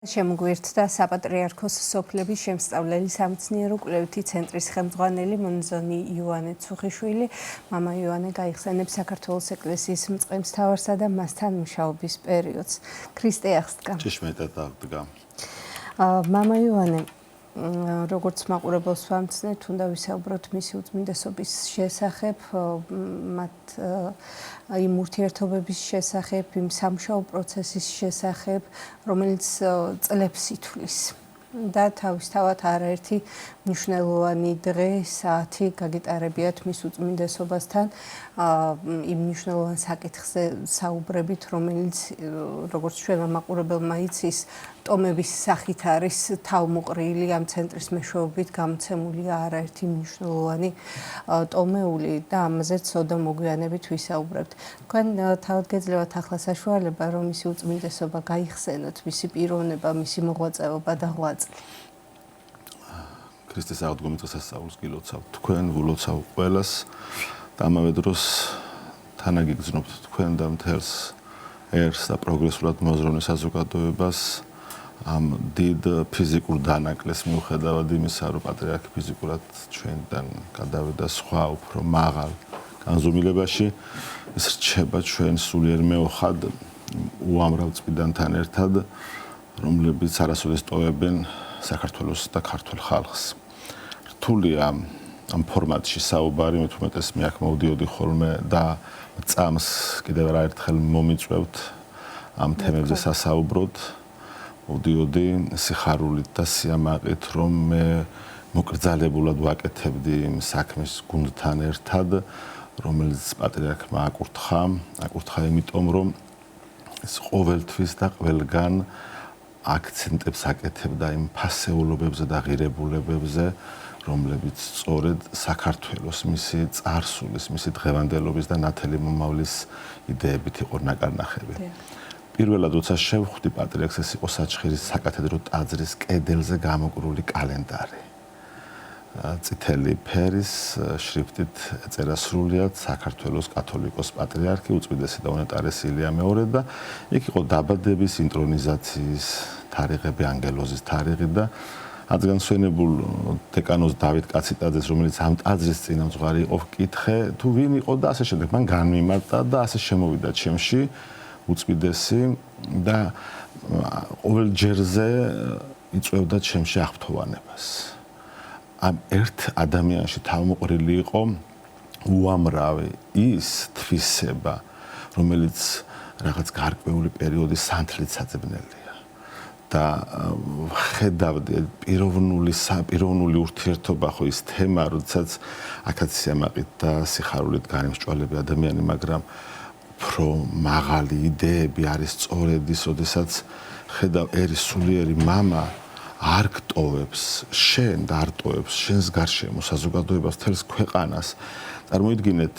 შემოგვიერთდა საპატრიარქოს სოფლების შემსწავლელი სამეცნიერო კვლევითი ცენტრის ხელმძღვანელი მონაზონი იოანე ცუხიშვილი. მამა იოანე გაიხსენებს საქართველოს ეკლესიის მწყემსთავარსა და მასთან მუშაობის პერიოდს. ქრისტე აღსდგა. ჭეშმარიტად აღდგა. მამა იოანე, როგორც მაყურებელს ვამცნეთ, უნდა ვისაუბროთ მისი უწმინდესობის შესახებ, მათ იმ ურთიერთობების შესახებ, იმ სამუშაო პროცესის შესახებ, რომელიც წლებს ითვლის. და თავისთავად არაერთი მნიშვნელოვანი დღე, საათი გაგიტარებიათ მის უწმინდესობასთან იმ მნიშვნელოვან საკითხზე საუბრებით, რომელიც როგორც ჩვენმა მაყურებელმა იცის, ტომების სახით არის თავმოყრილი ამ ცენტრის მეშვეობით გამოცემულია არაერთი მნიშვნელოვანი ტომეული და ამაზეც ცოდნა მოგვიანებით ვისაუბრებთ. თქვენ თავად გეძლევათ ახლა საშუალება, რომ მისი უწმინდესობა გაიხსენოთ, მისი პიროვნება, მისი მოღვაწეობა და ღვაწლი. ქრისტეს აღდგომის დღესასწაულს გილოცავთ თქვენ, გულოცავ ყველას და ამავე დროს თანაგიგრძნობთ თქვენ და მთელს ერს და პროგრესულად მოაზროვნე საზოგადოებას ამ დიდ ფიზიკურ დანაკლეს მიუხედავად იმისა, რომ პატრიარქი ფიზიკურად ჩვენთან გადავიდა სხვა უფრო მაღალ განზომილებაში, ის რჩება ჩვენ სულიერ მეოხად უამრავ წმინდანთან ერთად, რომლებიც არასოდეს ტოვებენ საქართველოს და ქართულ ხალხს. რთულია ამ ფორმატში საუბარი, მე თუმეტეს მე აქ მოვდიოდი ხოლმე და წამს კიდევ ერთხელ მომიწვევთ ამ თემებზე სასაუბროდ. მოვდიოდი სიხარულით და სიამაყით, რომ მე მოკრძალებულად ვაკეთებდი იმ საქმის გუნდთან ერთად, რომელიც პატრიარქმა აკურთხა იმიტომ, რომ ის ყოველთვის და ყველგან აქცენტებს აკეთებდა იმ ფასეულობებზე და ღირებულებებზე, რომლებიც სწორედ საქართველოს მისი წარსულის, მისი დღევანდელობის და ნათელი მომავლის იდეებით იყო ნაკარნახები. პირველად როცა შევხვდი პატრიარქს, ეს იყო საჩხირის საკათედრო ტაძრის კედელზე გამოკრული კალენდარი. წითელი ფერის შრიფტით ეწერა სრულიად საქართველოს კათოლიკოს პატრიარქი, უწმიდესი და უნეტარესი ილია მეორე და იქ იყო დაბადების, ინტრონიზაციის თარიღები, ანგელოზის თარიღი და adzganსვენებულ დეკანოს დავით კაციტაძეს, რომელიც ამ ტაძრის წინამძღვარი იყო, ვკითხე, თუ ვინ იყო და ასე შემდეგ. მან განმიმარტა და ასე შემოვიდა ჩემში უწმიდესი და ყოველ ჯერზე იწვევდა ჩემში აღფრთოვანებას. ამ ერთ ადამიანში თავმოყრილი იყო უამრავი ის თვისება, რომელიც რაღაც გარკვეული პერიოდის სანთლით საძებნელია. და ხედავდი პიროვნული ურთიერთობა ხო ის თემა, როდესაც აქაც სიამაყით და სიხარულით განიმსჭვალები ადამიანი, მაგრამ უფრო მაღალი იდეები არის სწორედ ის, როდესაც ხედავ ერის სულიერი მამა არ გტოვებს შენ და არ ტოვებს შენს გარშემო საზოგადოებას, მთელს ქვეყანას. წარმოიდგინეთ,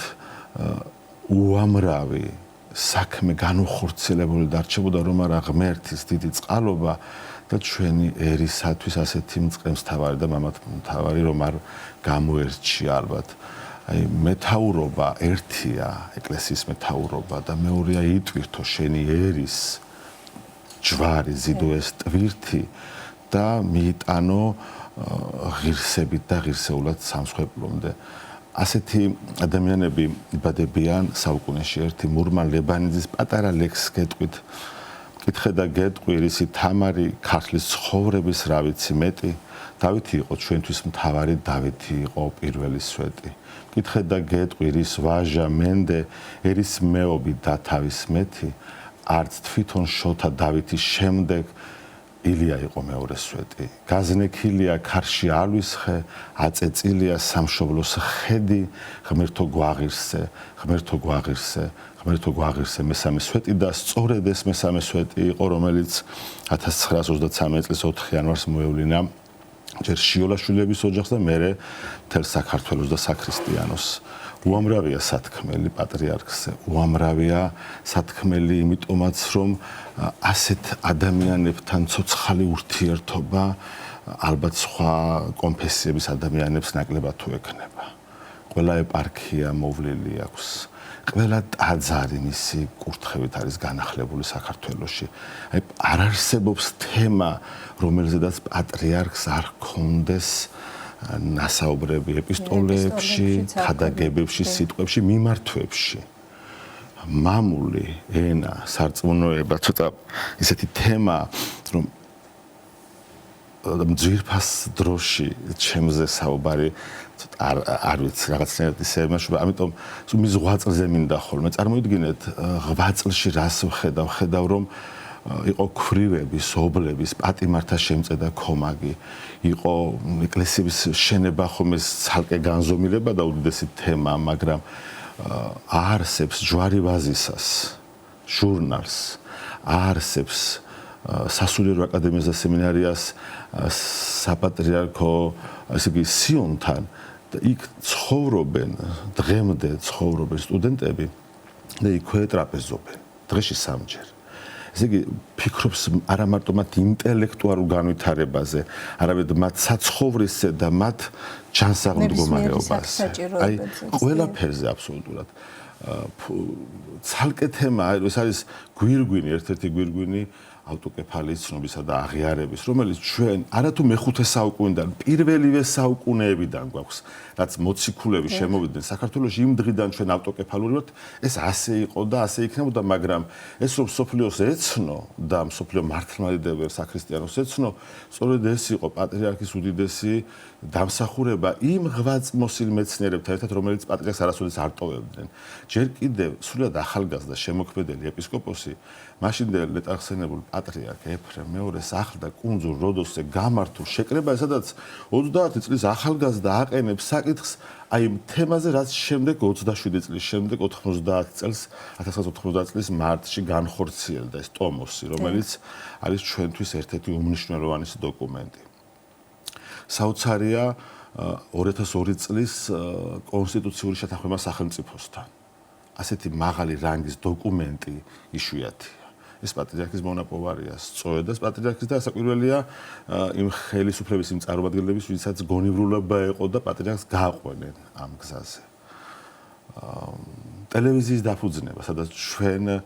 უამრავი საქმე განუხორციელებული დარჩებოდა, რომ არა ღმერთის დიდი წყალობა და ჩვენი ერისათვის ასეთი მწყემსთავარი და მამათმთავარი რომ არ გამოერჩია ალბათ. აი მეთაურობა ერთია, ეკლესიის მეთაურობა და მეორეა იტვირთო შენი ერის ჯვარი, ზიდო ეს ტვირთი და მიიტანო ღირსებით და ღირსეულად სამსხვერპლომდე. ასეთი ადამიანები იბადებიან საუკუნეში. ერთი მურმან ლებანიძის პატარა ლექსს გეტყვით. კითხე და გეტყვი, რისი თამარი ქართლის ცხოვრების რა ვიცი მეტი. დავითი იყო ჩვენთვის მთავარი, დავითი იყო პირველი სვეტი. კითხე და გეტყვი, რის ვაჟა მენდე ერის მეობი და თავის მეტი. არც თვითონ შოთა დავითის შემდეგ ილია იყო მეორე სვეტი. გაზნექილია ქარში ალვისხე, აწეწილია სამშობლოს ხედი, ღმერთო გვაღირსე, ღმერთო გვაღირსე, ღმერთო გვაღირსე მესამე სვეტი და სწორედ ეს მესამე სვეტი იყო, რომელიც 1933 წლის 4 იანვარს მოევლინა ჯერ შიოლაშვილების ოჯახს და მერე მთელ საქართველოს და საქრისტიანოს. უამრავია სათქმელი პატრიარქზე, უამრავია სათქმელი იმიტომაც, რომ ასეთ ადამიანებთან ცოცხალი ურთიერთობა ალბათ სხვა კონფესიების ადამიანებს ნაკლებად თუ ექნება. ყველა ეპარქია მოვლილი აქვს. ყველა ტაძარი მისი კურთხევით არის განახლებული საქართველოში. აი არ არსებობს თემა, რომელზედაც პატრიარქს არ ჰქონდეს ნასაუბრები ეპისტოლეებში, ქადაგებებში, სიტყვებში, მიმართვებში. მამული ენა, სარწმუნოება, ცოტა ისეთი თემა, რომ ძვირფას დროში ჩემზე საუბარი არ ვიცი რაღაცნაირად ისე იმაშობა, ამიტომ მის 8 წელზე მინდა ხოლმე. წარმოიდგინეთ 8 წელში რას ვხედავ, რომ იყო ქვრივების, ობლების, პატიმართა შემწედა ქომაგი, იყო ეკლესიების შენება ხომ ეს ცალკე განზომილება და უდიდესი თემა, მაგრამ არსებს ჯვარი ვაზისას, ჟურნალს, არსებს სასულიერო აკადემიას და სემინარიას საპატრიარქო, ასე იგი სიონთან და იქ ცხოვრობენ, დღემდე ცხოვრობენ სტუდენტები და იქვე ტრაპეზობენ, დღეში 3 ჯერ. ესე იგი ფიქრობს არა მარტო მათ ინტელექტუალურ განვითარებაზე, არამედ მათ საცხოვრისზე და მათ ჩანსაღ მდგომარეობაზე. აი ყველაფერზე აბსოლუტურად. ცალკე თემა, ეს არის გვირგვინი, ერთ-ერთი გვირგვინი ავტოკეფალიის ცნობისა და აღიარების, რომელიც ჩვენ არათუ მეხუთე საუკუნიდან, პირველივე საუკუნეებიდან გვაქვს, რაც მოციქულები შემოვიდნენ საქართველოში, იმ დღიდან ჩვენ ავტოკეფალური ვართ, ეს ასე იყო და ასე იქნებოდა, მაგრამ ეს რომ სოფლიოს ეცნო და სოფლიო მართლმადიდებელ საქრისტიანოს ეცნო, სწორედ ეს იყო პატრიარქის უდიდესი დამსახურება იმ ღვაწლმოსილ მეცნიერებთან ერთად, რომელიც პატრიარქს არასოდეს არ ტოვებდნენ. ჯერ კიდევ სულად ახალგაზრდა შემოქმედელი ეპისკოპოსი მაშინდელ ლეტარხსენებულ პატრიარქ ეფრემ მეორეს ახლდა კუნძულ როდოსზე გამართულ შეკრება, სადაც 30 წლის ახალგაზრდა აყენებს საკითხს აი თემაზე, რაც შემდეგ 27 წლის შემდეგ 1990 წლის მარტში განხორციელდა ეს ტომოსი, რომელიც არის ჩვენთვის ერთ-ერთი უმნიშვნელოვანესი დოკუმენტი. საოცარია 2002 წლის კონსტიტუციური შეთანხმება სახელმწიფოსთან. ასეთი მაღალი რანგის დოკუმენტი იშვიათია. ეს პატრიარქის მონაპოვარია, სწორედ ეს პატრიარქის და საკვირველია იმ ხელისუფლების იმ წარმომადგენლების, ვისაც გონივრულება ეყო და პატრიარქს გააყვნენ ამ გზაზე. ტელევიზიის დაფუძნება, სადაც ჩვენ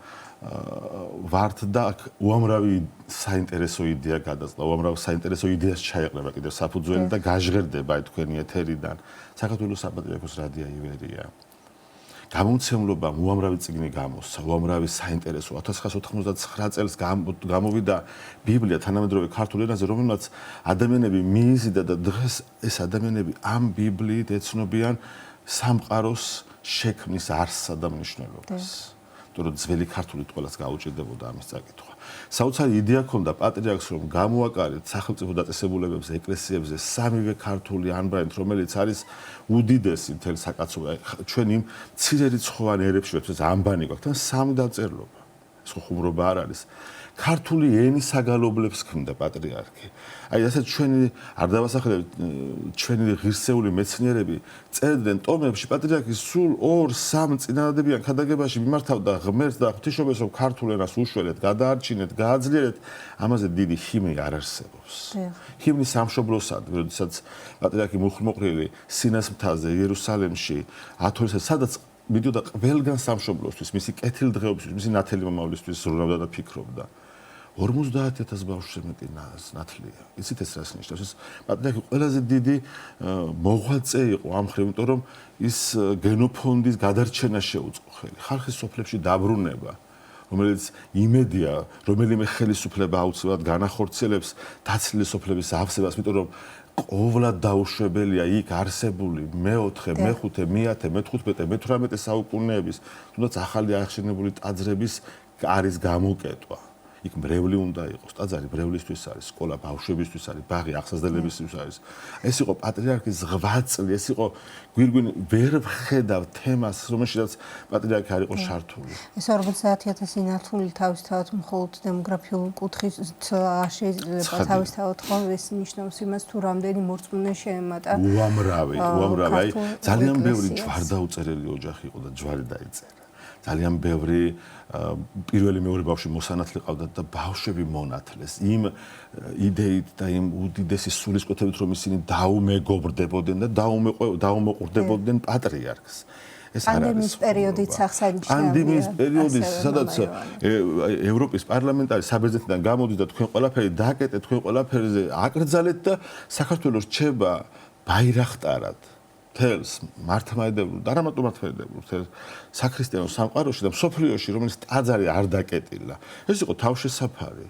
ვართ და უამრავი საინტერესო იდეა გადაწყდა, უამრავ საინტერესო იდეას ჩაეყრება კიდევ საფუძველი და გაჟღერდება აი თქვენი ეთერიდან. საქართველოს საპატრიარქოს რადიო ივერია. გამომცემლობამ უამრავი წიგნი გამოსცა, უამრავი საინტერესო 1999 წელს გამოვიდა ბიბლია თანამედროვე ქართულ ენაზე, რომელმაც ადამიანები მიიზიდა და დღეს ეს ადამიანები ამ ბიბლიით ეცნობიან სამყაროს შექმნის არსსა და მნიშვნელობას. თორე ძველი ქართულით ყველას გაუჭირდებოდა ამის წაკითხვა. საოცარი იდეა ჰქონდა პატრიარქს, რომ გამოაკარეთ სახელმწიფო დაწესებულებებზე, ეკლესიებზე სამივე ქართული ანბანით, რომელიც არის უდიდესი მთელ საკაცობრიო. ჩვენ იმ მცირერიცხოვან ერებში ვეთქვით, ანბანი გვაქვს და 3 დაწერლობა. ეს ხუმრობა არ არის. ქართული ენის საგალობლებს ქმნიდა პატრიარქი. აი ასე ჩვენი არ დავასახელებ, ჩვენი ღირსეული მეცნიერები წერდნენ ტომებში პატრიარქის სულ 2-3 წინადადებიან ქადაგებაში მიმართავდა ღმერთს და ღვთისმშობელს, რომ ქართულ ენას უშველეთ, გადაარჩინეთ, გააძლიერეთ. ამაზე დიდი ჰიმნი არ არსებობს. ჰიმნი სამშობლოსად, როდესაც პატრიარქი მუხლმოყრილი სინას მთაზე იერუსალემში ათოლისაც სადაც მიდიოდა ყველგან სამშობლოსთვის, მისი კეთილდღეობისთვის, მისი ნათელი მომავლისთვის ზრუნავდა და ფიქრობდა. 50,000 ბავშვზე მეტი ნათლია. იცით ეს რას ნიშნავს? ეს პატრიარქი ყველაზე დიდი მოღვაწე იყო ამ მხრივ, იმიტომ რომ ის გენოფონდის გადარჩენა შეუწყო ხელი. ხალხის სოფლებში დაბრუნება, რომელიც იმედია, რომელიმე ხელისუფლება აუცილებლად განახორციელებს დაცლილი სოფლების ავსებას, იმიტომ რომ ყოვლად დაუშვებელია იქ არსებული მე-4, მე-5, მე-10, მე-15, მე-18 საუკუნეების, თუნდაც ახალი აღშენებული ტაძრების არის გამოკეტვა. იქ მრევლი უნდა იყოს, ტაძარი მრევლისთვის არის, სკოლა ბავშვებისთვის არის, ბაღი აღსაზრდელებისთვის არის. ეს იყო პატრიარქის ღვაწლი, ეს იყო გვირგვინი, ვერ ვხედავ თემას, რომელშიც პატრიარქი არ იყო შართული. ეს 50,000 ნათლული თავისთავად მხოლოდ დემოგრაფიული კუთხით შეიძლება თავისთავად ხოლმე ეს ნიშნავს იმას, თუ რამდენი მორწმუნე შეემატა. უამრავი, აი ძალიან ბევრი ჯვარდაუწერელი ოჯახი იყო და ჯვარი დაიწერა. ძალიან ბევრი პირველი მეორე ბავშვი მოსანათლე ყავდათ და ბავშვები მონათლეს იმ იდეით და იმ უდიდესი სულისკვეთებით, რომ ისინი დაუმეგობრდებოდნენ და დაუმოყურდებოდნენ პატრიარქს. ეს არ არის პანდემიის პერიოდიც აღსანიშნავია. პანდემიის პერიოდის სადაც ევროპის პარლამენტარი საბერძნეთიდან გამოდის და თქვენ ყველაფერი დააკეტეთ, თქვენ ყველაფერზე აკრძალეთ და საქართველოს რჩება ბაირახტარად თელს მართლმადიდებლურ და არამარტო მართლმადიდებლურ თელს საქრისტიანო სამყაროში და მსოფლიოში, რომელიც ტაძარი არ დაკეტილა. ეს იყო თავშესაფარი.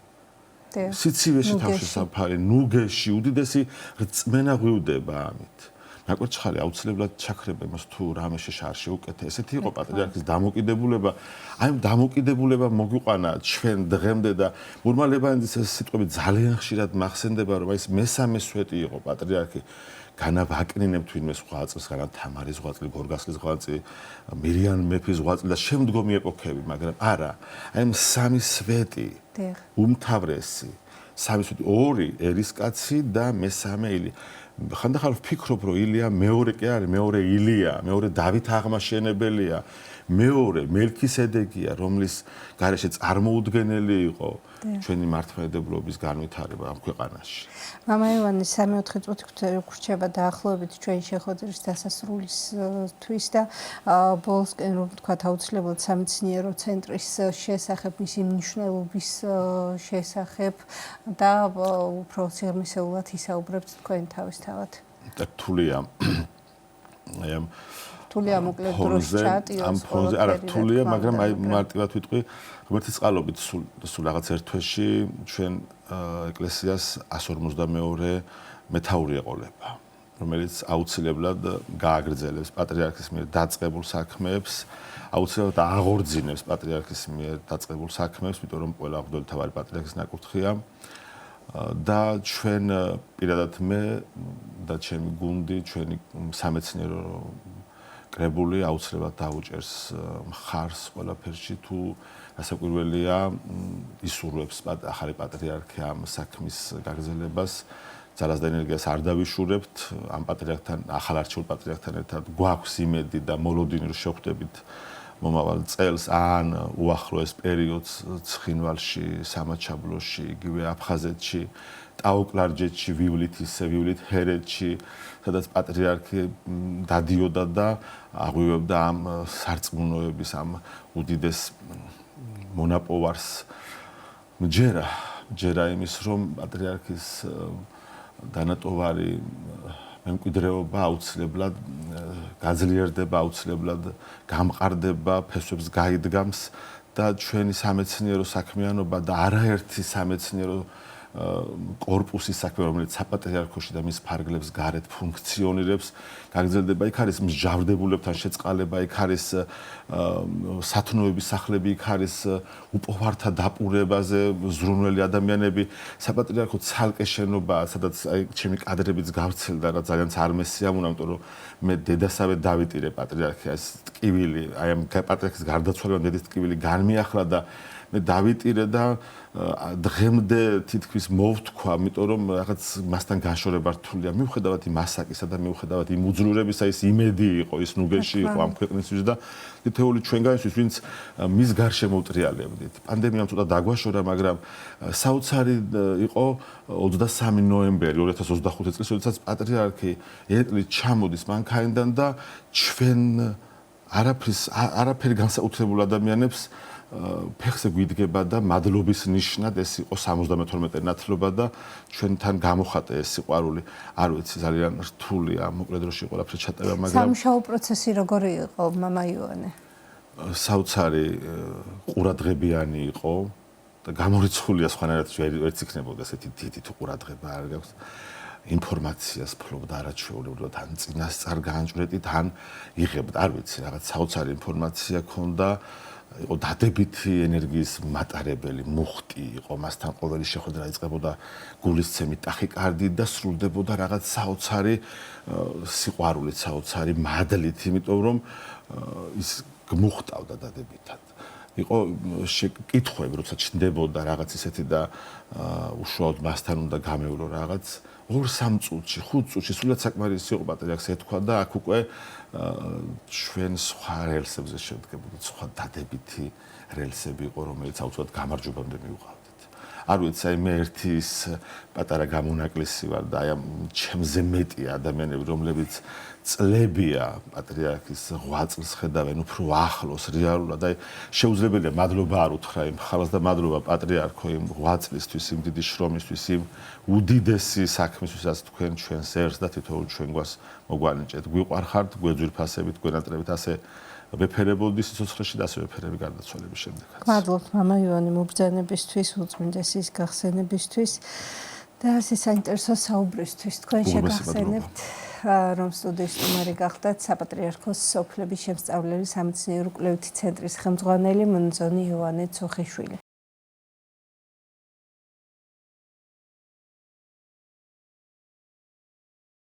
სიცივეში თავშესაფარი, ნუგეში უდიდესი რწმენა ღვივდება ამით. ნაკვერცხალი აუცილებლად ჩაქრება იმას თუ რამე შეშარ შეუკეთე. ესეთი იყო პატრიარქის დამოკიდებულება. აი ამ დამოკიდებულება მოგვიყვანა ჩვენ დღემდე და მურმალებანიძის ეს სიტყვები ძალიან ხშირად მახსენდება, რომ ეს მესამე სვეტი იყო პატრიარქი. განა ვაკნინებ თვინმე სხვა წელს, განა თამარის ღვაწლი, გორგასლის ღვაწლი, მირიან მეფის ღვაწლი და შემდგომი ეპოქები, მაგრამ არა, აი ამ სამი სვეტი უმთავრესი, სამი სვეტი, ორი ერისკაცი და მესამე ილია. ხანდახან ვფიქრობ, რომ ილია მეორე კი არის, მეორე ილია, მეორე დავით აღმაშენებელია, მეორე მელქისედეკია, რომლის გარეშე წარმოუდგენელი იყო ჩვენი მართლმადიდებლობის განვითარება ამ ქვეყანაში. მამა ივანე 3-4 წუთი გვრჩება დაახლოებით ჩვენი შეხვედრის დასასრულისთვის და ბოლოსკენ რომ ვთქვათ აუცილებლად სამეცნიერო ცენტრის შესახებ, მისი მნიშვნელობის შესახებ და უფრო სიღრმისეულად ისაუბრებთ თქვენ თავისთავად. რთულია. რთულია მოკლედ დროში ჩატიოს. ამ ფონზე არა რთულია, მაგრამ აი მარტივად ვიტყვი, ღმერთის წყალობით სულ რაღაც ერთ თვეში ჩვენ ეკლესიას 152 მეთაური ეყოლება, რომელიც აუცილებლად გააგრძელებს პატრიარქის მიერ დაწყებულ საქმეებს, აუცილებლად აღორძინებს პატრიარქის მიერ დაწყებულ საქმეებს, იმიტომ რომ ყველა მღვდელმთავარი პატრიარქის ნაკურთხია და ჩვენ პირადად მე და ჩემი გუნდი, ჩვენი სამეცნიერო კრებული აუცილებლად დაუჭერს მხარს ყველაფერში თუ რასაკვირველია ისურვებს ახალი პატრიარქი ამ საქმის გაგრძელებას, ძალას და ენერგიას არ დავიშურებთ ამ პატრიარქთან, ახალ არჩეულ პატრიარქთან ერთად გვაქვს იმედი და მოლოდინი რომ შევხვდებით მომავალ წელს ან უახლოეს პერიოდს ცხინვალში, სამაჩაბლოში, იგივე აფხაზეთში, ტაო-კლარჯეთში, ვივლით ჰერეთში, სადაც პატრიარქი დადიოდა და აღვივებდა ამ სარწმუნოების ამ უდიდეს მონაპოვარს. ჯერა იმის რომ პატრიარქის დანატოვარი მემკვიდრეობა აუცილებლად გაძლიერდება, აუცილებლად გამყარდება, ფესვებს გაიდგამს და ჩვენი სამეცნიერო საქმიანობა და არაერთი სამეცნიერო კორპუსის საქმე, რომელიც საპატრიარქოში და მის ფარგლებს გარეთ ფუნქციონირებს, გაგრძელდება. იქ არის მსჯავრდებულებთან შეწყალება, იქ არის სათნოების სახლები, იქ არის უპოვართა დაპურებაზე ზრუნველი ადამიანები. საპატრიარქო ცალკე შენობაა, სადაც აი ჩემი კადრებიც გავრცელდა, რა ძალიან არ მესიამუნა, იმიტომ რომ მე დედასავე დავიტირე პატრიარქია, ეს ტკივილი, აი ამ პატრიარქის გარდაცვალებამ დედის ტკივილი განმიახლა და მე დავიტირე და დღემდე თითქმის მოვთქვა, იმიტომ რომ რაღაც მასთან განშორება რთულია. მიუხედავად იმ ასაკისა და მიუხედავად იმ უძლურებისა, ის იმედი იყო, ის ნუგეში იყო ამ ქვეყნისთვის და თითოეული ჩვენგანისთვის, ვინც მის გარშემო ვტრიალებდით. პანდემიამ ცოტა დაგვაშორა, მაგრამ საოცარი იყო 23 ნოემბერი 2025 წლის, როდესაც პატრიარქი ერეკლით ჩამოდის მანქანიდან და ჩვენ არაფერი განსაკუთრებულ ადამიანებს ფეხზე გვიდგება და მადლობის ნიშნად ეს იყო 72 ნათლობა და ჩვენთან გამოხატე ეს სიყვარული. არ ვიცი, ძალიან რთულია მოკლედ დროში ყველაფერი ჩატარება, მაგრამ სამუშაო პროცესი როგორი იყო, მამა ივანე? საოცარი ყურადღებიანი იყო და გამორიცხულია სხვანაირად ვერც იქნებოდა ესეთი დიდი თუ ყურადღება არ გაქვს. ინფორმაციას ფლობდა არაჩვეულებრივად, ან წინასწარ გაანჭვრეტით, ან იღებდა, არ ვიცი, რაღაც საოცარი ინფორმაცია ქონდა. იყო დადებითი ენერგიის მატარებელი, მუხტი იყო, მასთან ყოველი შეხვედრა იწყებოდა გულისცემით, ტახიკარდით და სრულდებოდა რაღაც საოცარი სიყვარულით, საოცარი მადლით, იმიტომ რომ ის გმუხტავდა დადებითად. იყო კითხვები, როცა ჩნდებოდა რაღაც ისეთი და უშუალოდ მასთან უნდა გამევრო რაღაც 2-3 წუთში, 5 წუთში, სულად საკმარისი იყო პატრიარქს ეთქვა და აქ უკვე ჩვენ სხვა რელსებზე შევდგებოდით, სხვა დადებითი რელსები იყო, რომელიც აუცილებლად გამარჯვებამდე მივყავდით. არ ვიცი, აი მე ერთი ის პატარა გამონაკლისი ვარ და აი ამ ჩემზე მეტი ადამიანები, რომლებიც წლებია პატრიარქის 8 წელს ხედავენ უფრო ახლოს რეალურად. აი შეუძლებელია მადლობა არ უთხრა იმ ხალხს და მადლობა პატრიარქო იმ 8 წლისთვის, იმ დიდი შრომისთვის, იმ უდიდესი საქმისთვის, რაც თქვენ ჩვენს ერს და თითოეულ ჩვენ გვას მოგვანიჭეთ. გვიყვარხართ, გვეძვირფასებით, გვენატრებით ასე ვეფერებოდი სიცოცხლეში და ასე ვეფერები გარდაცვალების შემდეგაც. მადლობთ მამა ივანე მობრძანებისთვის, უწმინდესის გახსენებისთვის და ასე საინტერესო საუბრისთვის. თქვენ შეგახსენებთ რომ სტუდიის სტუმარი გახდათ საპატრიარქოს სოფლების შემსწავლელი სამეცნიერო კვლევითი ცენტრის ხელმძღვანელი მონაზონი ივანე ცოხიშვილი.